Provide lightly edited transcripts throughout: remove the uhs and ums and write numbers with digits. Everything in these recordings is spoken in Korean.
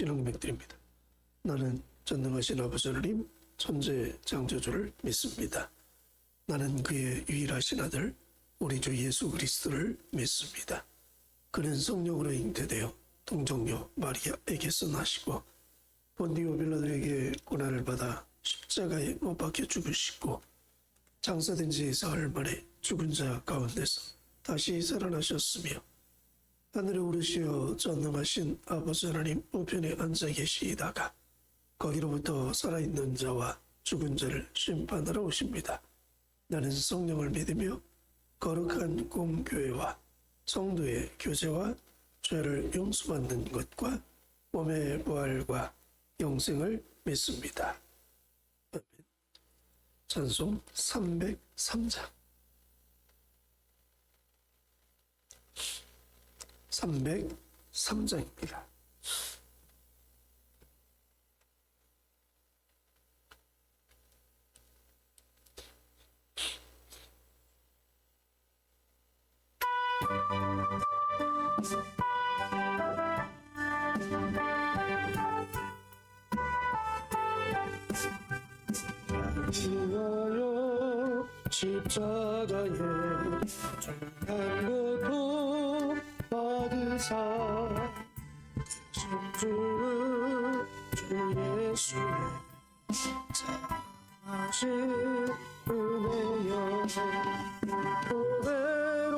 신앙백드립니다. 나는 전능하신 아버지 하나님 천재 창조주를 믿습니다. 나는 그의 유일하신 아들 우리 주 예수 그리스도를 믿습니다. 그는 성령으로 잉태되어 동정녀 마리아에게서 나시고 본디오 빌라도에게 고난을 받아 십자가에 못 박혀 죽으시고 장사된 지 사흘 만에 죽은 자 가운데서 다시 살아나셨으며 하늘에 오르시어 전능하신 아버지 하나님 우편에 앉아 계시다가 거기로부터 살아있는 자와 죽은 자를 심판하러 오십니다. 나는 성령을 믿으며 거룩한 공교회와 성도의 교제와 죄를 용서받는 것과 몸의 부활과 영생을 믿습니다. 아멘. 찬송 303장 303장입니다. 주여 십자가에 중한 고통 받으사 성주는 주 예수의 자신 은혜여 그대로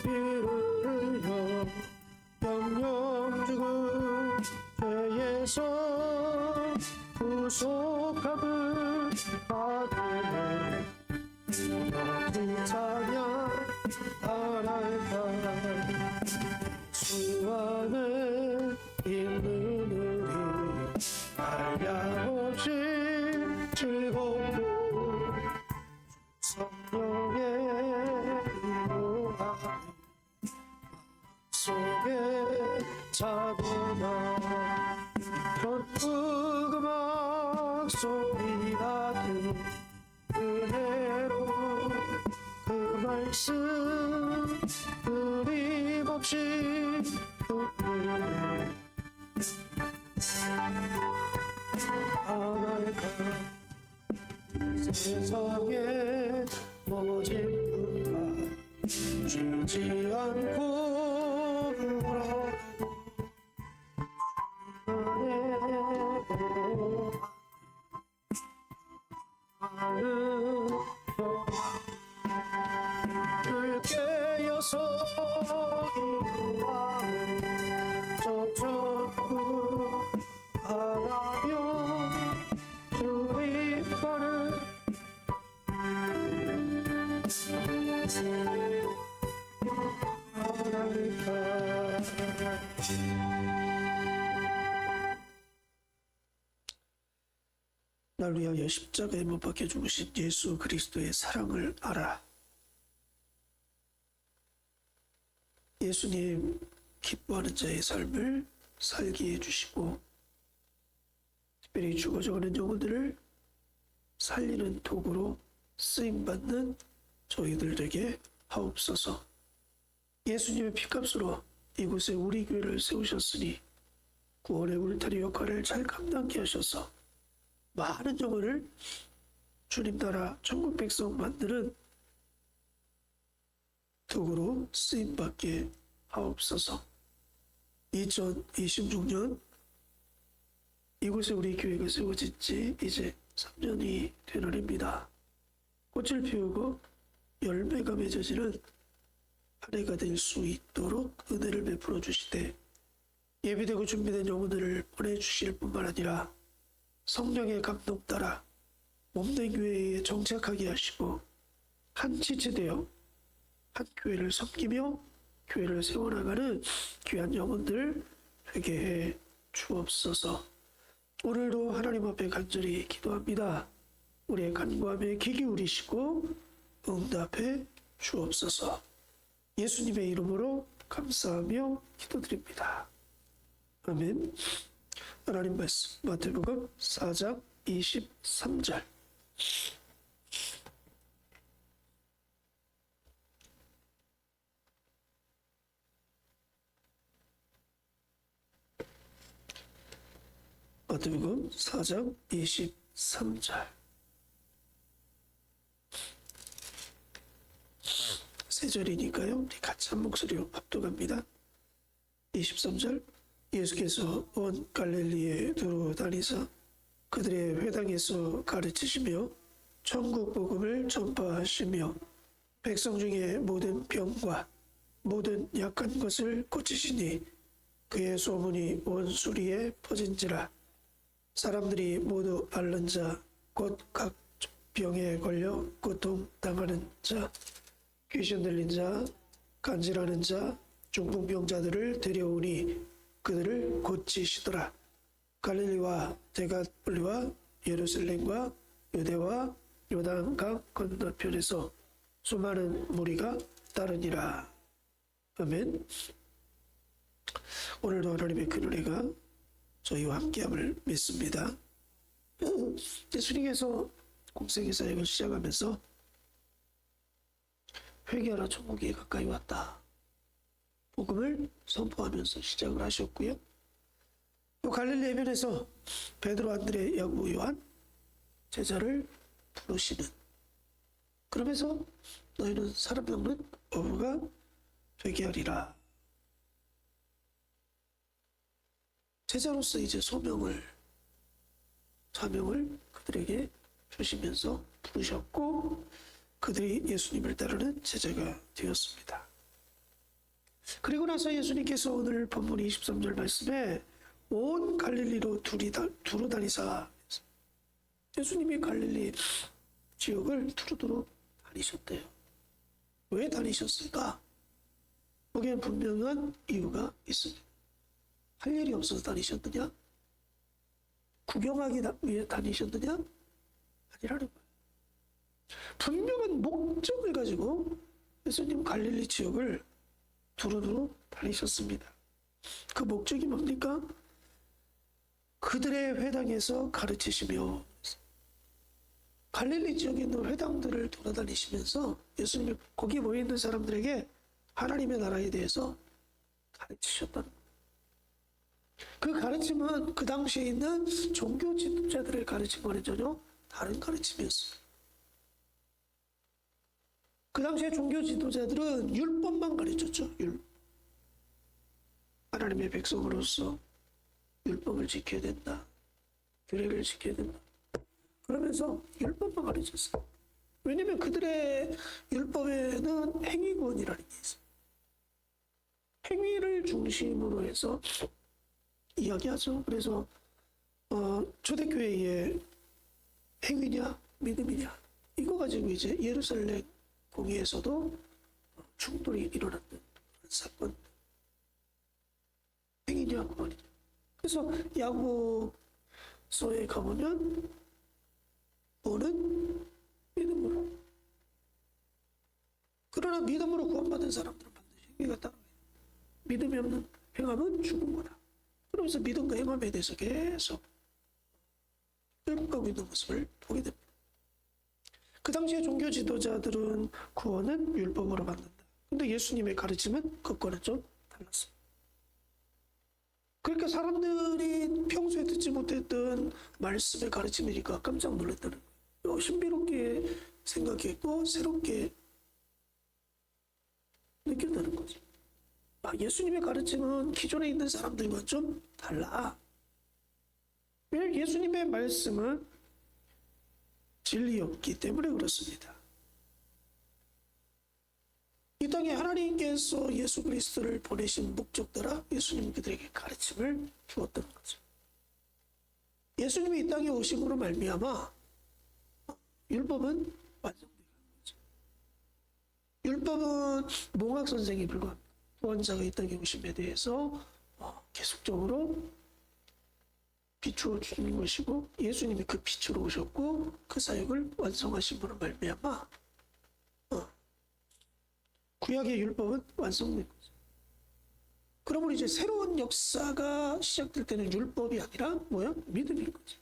이를 흘려 영영 죽은 죄에서 구속함을 받으네 높은 찬양 하나님과 주 안에 있는 우리 한량없이 즐겁고 성령의 인도함 속에 차고나 전부 음악 소리 같은 은혜로 그 말씀 끊임없이 듣네 하나님과 세상에 모진 분과 주지 않고 돌아가고 나는 늘 깨어서 기도하네 저쪽으로 바라며 주의 발을 날 위하여 십자가에 못 박혀 죽으신 예수 그리스도의 사랑을 알아. 예수님 기뻐하는 자의 삶을 살게 해주시고 특별히 죽어져가는 영혼들을 살리는 도구로 쓰임받는 저희들 에게 하옵소서. 예수님의 피값으로 이곳에 우리 교회를 세우셨으니 구원의 울타리 역할을 잘 감당케 하셔서 많은 영혼을 주님 나라 천국 백성 만드는 도구로 쓰임받게 하옵소서. 2026년 이곳에 우리 교회가 세워진 지 이제 3년이 되느입니다. 꽃을 피우고 열매가 맺어지는 한 해가 될 수 있도록 은혜를 베풀어 주시되 예비되고 준비된 영혼들을 보내주실 뿐만 아니라 성령의 감동 따라 몸된 교회에 정착하게 하시고 한 지체되어 한 교회를 섬기며 교회를 세워나가는 귀한 영혼들 되게 해 주옵소서. 오늘도 하나님 앞에 간절히 기도합니다. 우리의 간구함에 귀 기울이시고 응답해 주옵소서. 예수님의 이름으로 감사하며 기도드립니다. 아멘. 하나님 말씀 마태복음 4장 23절 마태복음 4장 23절. 세 절이니까요. 우리 같이 한 목소리로 합독합니다. 23절. 예수께서 온 갈릴리에 두루 다니사 그들의 회당에서 가르치시며 천국 복음을 전파하시며 백성 중에 모든 병과 모든 약한 것을 고치시니 그의 소문이 온 수리에 퍼진지라. 사람들이 모두 앓는 자 곧 각 병에 걸려 고통당하는 자 귀신 들린 자 간질하는 자 중풍병자들을 데려오니 그들을 고치시더라. 갈릴리와 데가폴리와 예루살렘과 유대와 요단강 건너편에서 수많은 무리가 따르니라. 아멘. 오늘도 하나님의 그 은혜가 저희와 함께함을 믿습니다. 예수님께서 공생의 사역을 시작하면서 회개하라 천국이 가까이 왔다. 복음을 선포하면서 시작을 하셨고요. 또 갈릴리 해변에서 베드로, 안드레, 야고보, 요한 제자를 부르시는, 그러면서 너희는 사람 낚는 어부가 되게 하리라. 제자로서 이제 사명을 그들에게 주시면서 부르셨고 그들이 예수님을 따르는 제자가 되었습니다. 그리고 나서 예수님께서 오늘 본문 23절 말씀에 온 갈릴리로 두루 다니사, 예수님이 갈릴리 지역을 두루두루 다니셨대요. 왜 다니셨을까? 거기에 분명한 이유가 있습니다. 할 일이 없어서 다니셨느냐? 구경하기 위해 다니셨느냐? 아니라는 거예요. 분명한 목적을 가지고 예수님 갈릴리 지역을 두루두루 다니셨습니다. 그 목적이 뭡니까? 그들의 회당에서 가르치시며, 갈릴리 지역에 있는 회당들을 돌아다니시면서 예수님이 거기 모여있는 사람들에게 하나님의 나라에 대해서 가르치셨다는 거예요. 그 가르침은 그 당시에 있는 종교 지도자들의 가르침과는 전혀 다른 가르침이었어요. 그 당시에 종교 지도자들은 율법만 가르쳤죠. 하나님의 백성으로서 율법을 지켜야 된다. 규례를 지켜야 된다. 그러면서 율법만 가르쳤어요. 왜냐하면 그들의 율법에는 행위권이라는 게 있어요. 행위를 중심으로 해서 이야기하죠. 그래서 초대교회의 행위냐 믿음이냐 이거 가지고 이제 예루살렘 공의에서도 충돌이 일어났던 사건. 행위냐 그만이냐. 그래서 야고보서에 가보면 너는 믿음으로, 그러나 믿음으로 구원받은 사람들은 반드시 행위가 따라요. 믿음이 없는 행함은 죽은 거다. 그러면서 믿음과 행함에 대해서 계속 끌고 있는 모습을 보게 됩니다. 그 당시에 종교 지도자들은 구원은 율법으로 받는다. 근데 예수님의 가르침은 그것과는 좀 달랐습니다. 그러니까 사람들이 평소에 듣지 못했던 말씀의 가르침이니까 깜짝 놀랐다는 거예요. 신비롭게 생각했고 새롭게 느꼈다는 거죠. 예수님의 가르침은 기존에 있는 사람들과 좀 달라. 왜냐하면 예수님의 말씀은 진리였기 때문에 그렇습니다. 이 땅에 하나님께서 예수 그리스도를 보내신 목적 따라 예수님은 그들에게 가르침을 주었던 거죠. 예수님이 이 땅에 오심으로 말미암아 율법은 완성되는 거죠. 율법은 몽학 선생이 불과합니다. 구원자가 이 땅에 오심에 대해서 계속적으로 비추어 주는 것이고, 예수님이 그 빛으로 오셨고 그 사역을 완성하심으로 말미암아 구약의 율법은 완성된 거죠. 그러면 이제 새로운 역사가 시작될 때는 율법이 아니라 뭐야? 믿음인 거죠.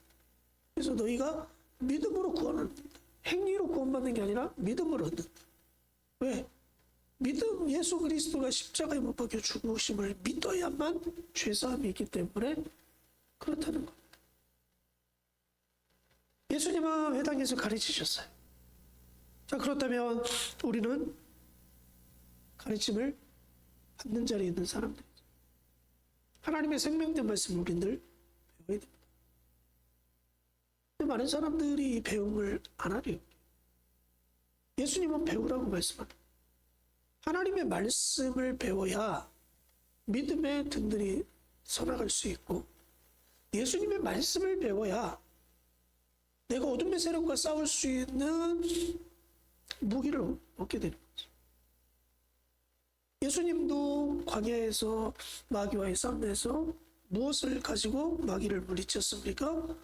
그래서 너희가 믿음으로 구원을 얻는다. 행위로 구원받는 게 아니라 믿음으로 얻는다. 왜? 믿음, 예수 그리스도가 십자가에 못 박혀 죽으심을 믿어야만 죄사함이 있기 때문에 그렇다는 겁니다. 예수님은 회당에서 가르치셨어요. 자, 그렇다면 우리는 가르침을 받는 자리에 있는 사람들이죠. 하나님의 생명된 말씀을 우리들 배워야 됩니다. 근데 많은 사람들이 이 배움을 안 하려고. 예수님은 배우라고 말씀합니다. 하나님의 말씀을 배워야 믿음의 든든히 서나갈 수 있고, 예수님의 말씀을 배워야 내가 어둠의 세력과 싸울 수 있는 무기를 얻게 되는 거죠. 예수님도 광야에서 마귀와의 싸움에서 무엇을 가지고 마귀를 물리쳤습니까?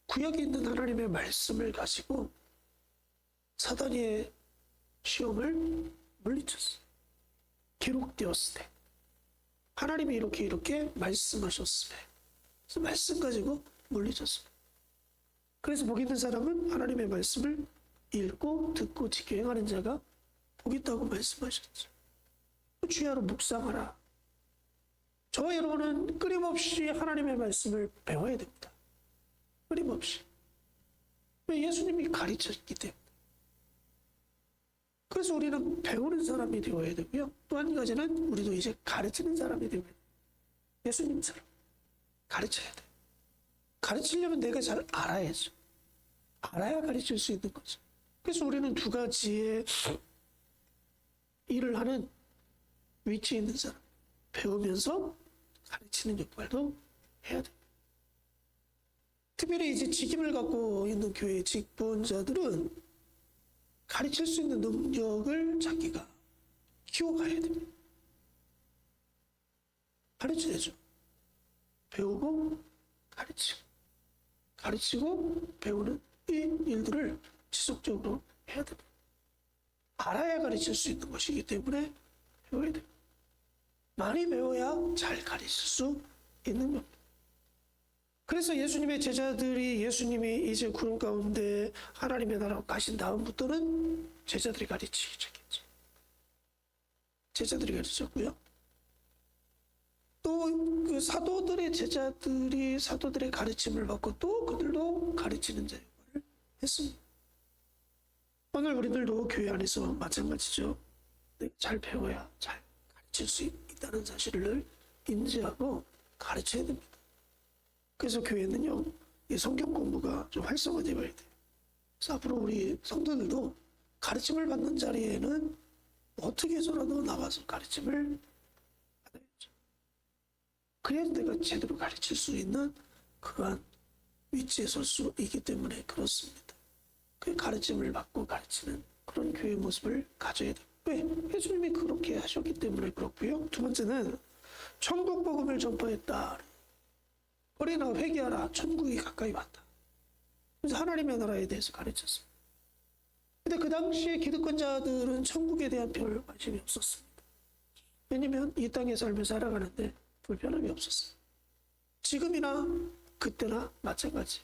구약에 있는 하나님의 말씀을 가지고 사단의 시험을 물리쳤어요. 기록되었을 때 하나님이 이렇게 말씀하셨음에, 그래서 말씀 가지고 물리쳤습니다. 그래서 복 있는 사람은 하나님의 말씀을 읽고 듣고 지켜 행하는 자가 복 있다고 말씀하셨죠. 주야로 묵상하라. 저와 여러분은 끊임없이 하나님의 말씀을 배워야 됩니다. 끊임없이. 왜? 예수님이 가르쳤기 때문에. 그래서 우리는 배우는 사람이 되어야 되고요. 또 한 가지는 우리도 이제 가르치는 사람이 되어야 돼요. 예수님처럼 가르쳐야 돼요. 가르치려면 내가 잘 알아야죠. 알아야 가르칠 수 있는 거죠. 그래서 우리는 두 가지의 일을 하는 위치에 있는 사람, 배우면서 가르치는 역할도 해야 돼요. 특별히 이제 직임을 갖고 있는 교회 직분자들은 가르칠 수 있는 능력을 자기가 키워가야 됩니다. 가르쳐야죠. 배우고 가르치고, 가르치고 배우는 이 일들을 지속적으로 해야 됩니다. 알아야 가르칠 수 있는 것이기 때문에 배워야 됩니다. 많이 배워야 잘 가르칠 수 있는 겁니다. 그래서 예수님의 제자들이, 예수님이 이제 구름 가운데 하나님의 나라로 가신 다음부터는 제자들이 가르치기 시작했죠. 제자들이 가르쳤고요. 또 그 사도들의 제자들이 사도들의 가르침을 받고 또 그들도 가르치는 자 역할을 했습니다. 오늘 우리들도 교회 안에서 마찬가지죠. 잘 배워야 잘 가르칠 수 있다는 사실을 인지하고 가르쳐야 됩니다. 그래서 교회는요, 이 성경 공부가 좀 활성화되어야 돼요. 그래서 앞으로 우리 성도들도 가르침을 받는 자리에는 어떻게 해서라도 나와서 가르침을 받아야죠. 그래야 내가 제대로 가르칠 수 있는 그러한 위치에 설 수 있기 때문에 그렇습니다. 그 가르침을 받고 가르치는 그런 교회 모습을 가져야 돼요. 왜? 예수님이 그렇게 하셨기 때문에 그렇고요. 두 번째는 천국 복음을 전파했다. 어린아 회개하라. 천국이 가까이 왔다. 그래서 하나님의 나라에 대해서 가르쳤습니다. 근데 그 당시에 기득권자들은 천국에 대한 별 관심이 없었습니다. 왜냐면 이 땅에 살며 살아가는데 불편함이 없었어요. 지금이나 그때나 마찬가지.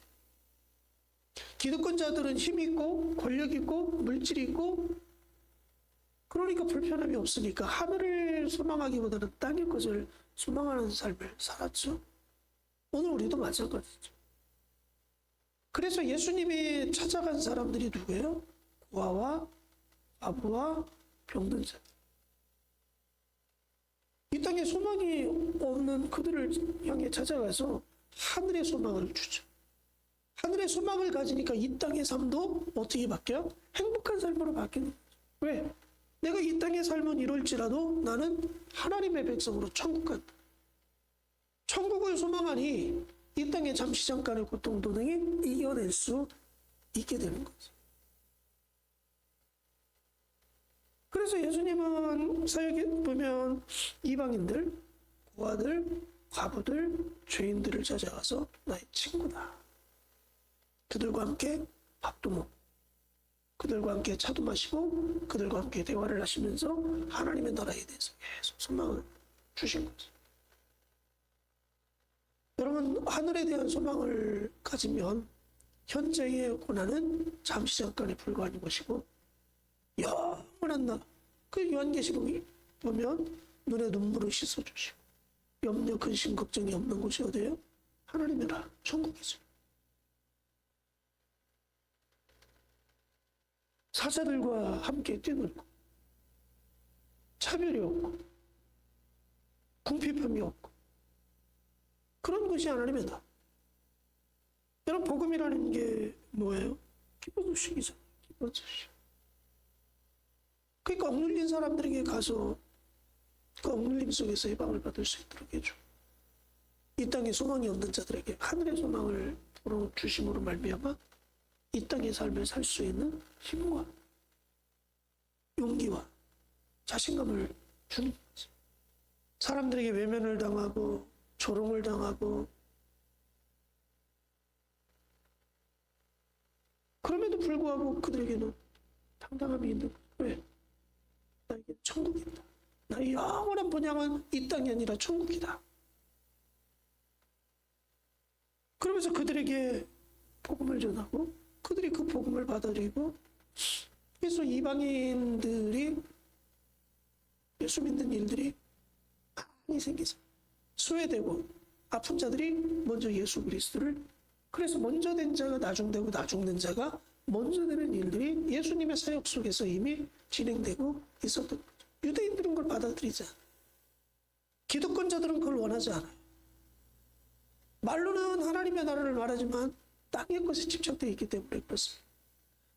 기득권자들은 힘 있고 권력 있고 물질 있고, 그러니까 불편함이 없으니까 하늘을 소망하기보다는 땅의 것을 소망하는 삶을 살았죠. 오늘 우리도 마찬가지죠. 그래서 예수님이 찾아간 사람들이 누구예요? 고아와 과부와 병든 자. 이 땅에 소망이 없는 그들을 향해 찾아가서 하늘의 소망을 주죠. 하늘의 소망을 가지니까 이 땅의 삶도 어떻게 바뀌어요? 행복한 삶으로 바뀌는 거죠. 왜? 내가 이 땅의 삶은 이럴지라도 나는 하나님의 백성으로 천국 간다. 천국을 소망하니 이 땅의 잠시 잠깐의 고통도 능히 이겨낼 수 있게 되는 거죠. 그래서 예수님은 사역에 보면 이방인들, 고아들, 과부들, 죄인들을 찾아가서 나의 친구다. 그들과 함께 밥도 먹고, 그들과 함께 차도 마시고, 그들과 함께 대화를 하시면서 하나님의 나라에 대해서 계속 소망을 주신 거죠. 여러분, 하늘에 대한 소망을 가지면 현재의 고난은 잠시 잠깐에 불과한 것이고, 영원한 나라, 그 요한계시록에 보면 눈에 눈물을 씻어주시고 염려, 근심, 걱정이 없는 곳이 어디예요? 하나님의 나라, 천국이죠. 사자들과 함께 뛰놀고 차별이 없고 궁핍함이 없고 그런 것이 하나님의 나라. 여러분 복음이라는 게 뭐예요? 기쁜 소식이잖아요. 기쁜 소식. 그러니까 억눌린 사람들에게 가서 그 억눌림 속에서 해방을 받을 수 있도록 해줘. 이 땅에 소망이 없는 자들에게 하늘의 소망을 주심으로 말미암아 이 땅의 삶을 살 수 있는 힘과 용기와 자신감을 주는 거지. 사람들에게 외면을 당하고 조롱을 당하고 그럼에도 불구하고 그들에게는 당당함이 있는 거예요. 왜? 나에게 천국이 있다. 나의 영원한 본향은 이 땅이 아니라 천국이다. 그러면서 그들에게 복음을 전하고 그들이 그 복음을 받아들이고 그래서 이방인들이 예수 믿는 일들이 많이 생기죠. 소외되고 아픈 자들이 먼저 예수 그리스도를 그래서 먼저 된 자가 나중되고 나중된 자가 먼저 되는 일들이 예수님의 사역 속에서 이미 진행되고 있었던 거죠. 유대인들은 그걸 받아들이지 않아요. 기득권자들은 그걸 원하지 않아요. 말로는 하나님의 나라를 말하지만 땅의 것에 집착되어 있기 때문에 그렇습니다.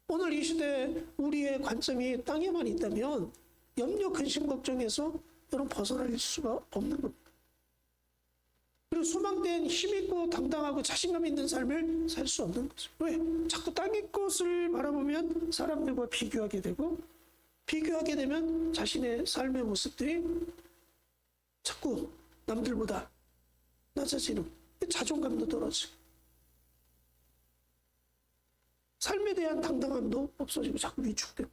오늘 이 시대 우리의 관점이 땅에만 있다면 염려, 근심, 걱정에서 여러분 벗어날 수가 없는 겁니다. 그리고 소망된 힘있고 당당하고 자신감 있는 삶을 살 수 없는 거죠. 왜? 자꾸 땅의 것을 바라보면 사람들과 비교하게 되고 비교하게 되면 자신의 삶의 모습들이 자꾸 남들보다 낮아지는 자존감도 떨어지고 삶에 대한 당당함도 없어지고 자꾸 위축되고.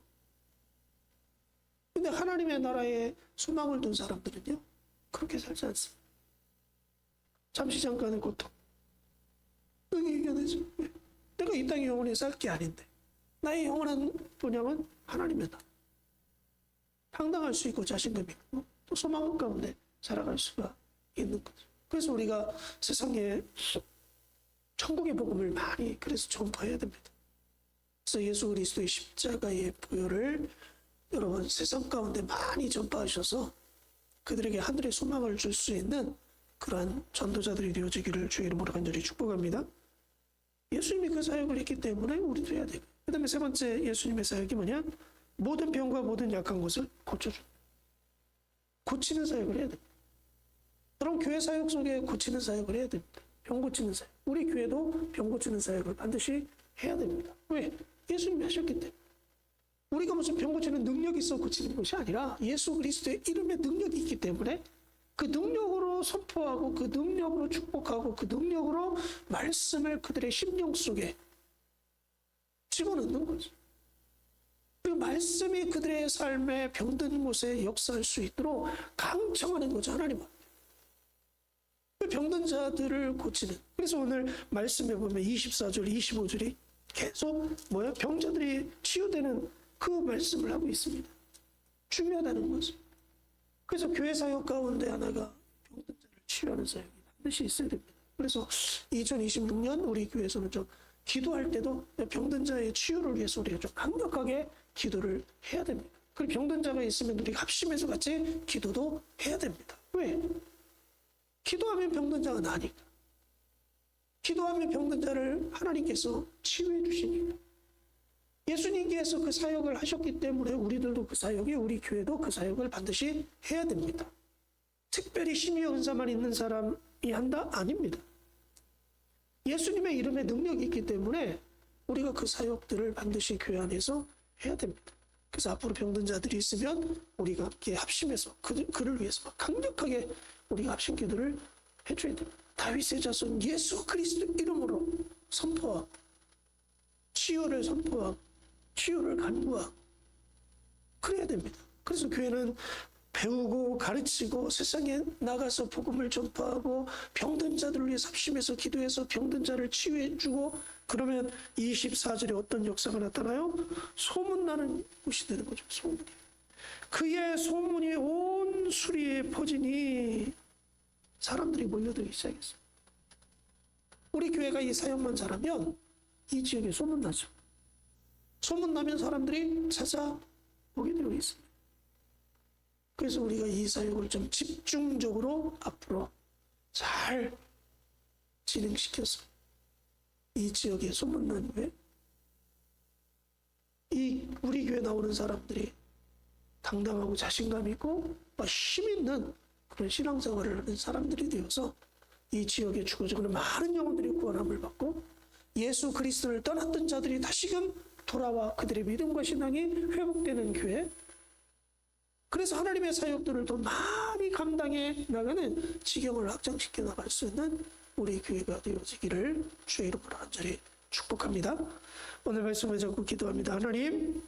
근데 하나님의 나라에 소망을 둔 사람들은요 그렇게 살지 않습니다. 잠시 잠깐의 고통 여기 이겨내죠. 내가 이 땅에 영원히 살 게 아닌데 나의 영원한 본향은 하나님의 나라. 당당할 수 있고 자신감 있고 또 소망 가운데 살아갈 수가 있는 거죠. 그래서 우리가 세상에 천국의 복음을 많이 그래서 전파해야 됩니다. 그래서 예수 그리스도의 십자가의 보혈을 여러분 세상 가운데 많이 전파하셔서 그들에게 하늘의 소망을 줄 수 있는 그러한 전도자들이 되어지기를 주의 이름으로 간절히 축복합니다. 예수님이 그 사역을 했기 때문에 우리도 해야 되고 그 다음에 세 번째 예수님의 사역이 뭐냐? 모든 병과 모든 약한 것을 고쳐준다. 고치는 사역을 해야 됩니다. 그럼 교회 사역 속에 고치는 사역을 해야 됩니다. 병 고치는 사역. 우리 교회도 병 고치는 사역을 반드시 해야 됩니다. 왜? 예수님이 하셨기 때문에. 우리가 무슨 병 고치는 능력이 있어 고치는 것이 아니라 예수 그리스도의 이름에 능력이 있기 때문에 그 능력으로 선포하고 그 능력으로 축복하고 그 능력으로 말씀을 그들의 심령 속에 집어넣는 거죠. 그 말씀이 그들의 삶에 병든 곳에 역사할 수 있도록 강청하는 거죠. 하나님은. 병든 자들을 고치는. 그래서 오늘 말씀에 보면 24절, 25절이 계속 뭐야? 병자들이 치유되는 그 말씀을 하고 있습니다. 중요하다는 거죠. 그래서 교회 사역 가운데 하나가 병든 자를 치유하는 사역이 반드시 있어야 됩니다. 그래서 2026년 우리 교회에서는 좀 기도할 때도 병든 자의 치유를 위해서 우리가 좀 강력하게 기도를 해야 됩니다. 그리고 병든 자가 있으면 우리가 합심해서 같이 기도도 해야 됩니다. 왜? 기도하면 병든 자가 나니까. 기도하면 병든 자를 하나님께서 치유해 주시니까. 예수님께서 그 사역을 하셨기 때문에 우리들도 그 사역이 우리 교회도 그 사역을 반드시 해야 됩니다. 특별히 신의 은사만 있는 사람이 한다? 아닙니다. 예수님의 이름에 능력이 있기 때문에 우리가 그 사역들을 반드시 교회 안에서 해야 됩니다. 그래서 앞으로 병든 자들이 있으면 우리가 함께 합심해서 그를 위해서 강력하게 우리가 합심 기도를 해줘야 됩니다. 다윗의 자손 예수 그리스도 이름으로 선포하고 치유를 선포하고 치유를 간구하고 그래야 됩니다. 그래서 교회는 배우고 가르치고 세상에 나가서 복음을 전파하고 병든 자들을 위해 합심해서 기도해서 병든 자를 치유해주고 그러면 24절에 어떤 역사가 나타나요? 소문나는 곳이 되는 거죠. 소문이. 그의 소문이 온 수리에 퍼지니 사람들이 몰려들기 시작했어요. 우리 교회가 이 사역만 잘하면 이 지역에 소문나죠. 소문나면 사람들이 찾아오게 되어 있습니다. 그래서 우리가 이 사역을 좀 집중적으로 앞으로 잘 진행시켜서 이 지역에 소문난 후에 이 우리 교회 나오는 사람들이 당당하고 자신감 있고 힘 있는 그런 신앙생활을 하는 사람들이 되어서 이 지역에 죽어지고는 많은 영혼들이 구원함을 받고 예수 그리스도를 떠났던 자들이 다시금 돌아와 그들의 믿음과 신앙이 회복되는 교회, 그래서 하나님의 사역들을 더 많이 감당해 나가는 지경을 확장시켜 나갈 수 있는 우리 교회가 되어지기를 주의 이름으로 간절히 축복합니다. 오늘 말씀을 잡고 기도합니다. 하나님,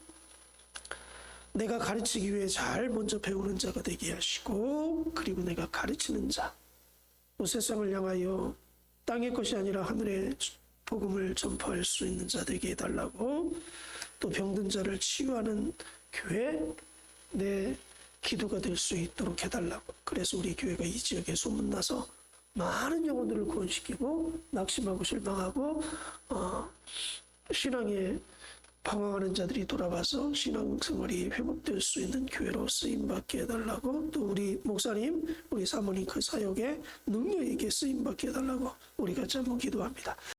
내가 가르치기 위해 잘 먼저 배우는 자가 되게 하시고, 그리고 내가 가르치는 자, 또 세상을 향하여 땅의 것이 아니라 하늘의 복음을 전파할 수 있는 자 되게 해달라고, 또 병든 자를 치유하는 교회, 내 기도가 될 수 있도록 해달라고. 그래서 우리 교회가 이 지역에 소문나서 많은 영혼들을 구원시키고 낙심하고 실망하고 신앙에 방황하는 자들이 돌아와서 신앙생활이 회복될 수 있는 교회로 쓰임받게 해달라고, 또 우리 목사님, 우리 사모님 그 사역에 능력 있게 쓰임받게 해달라고 우리 같이 한번 기도합니다.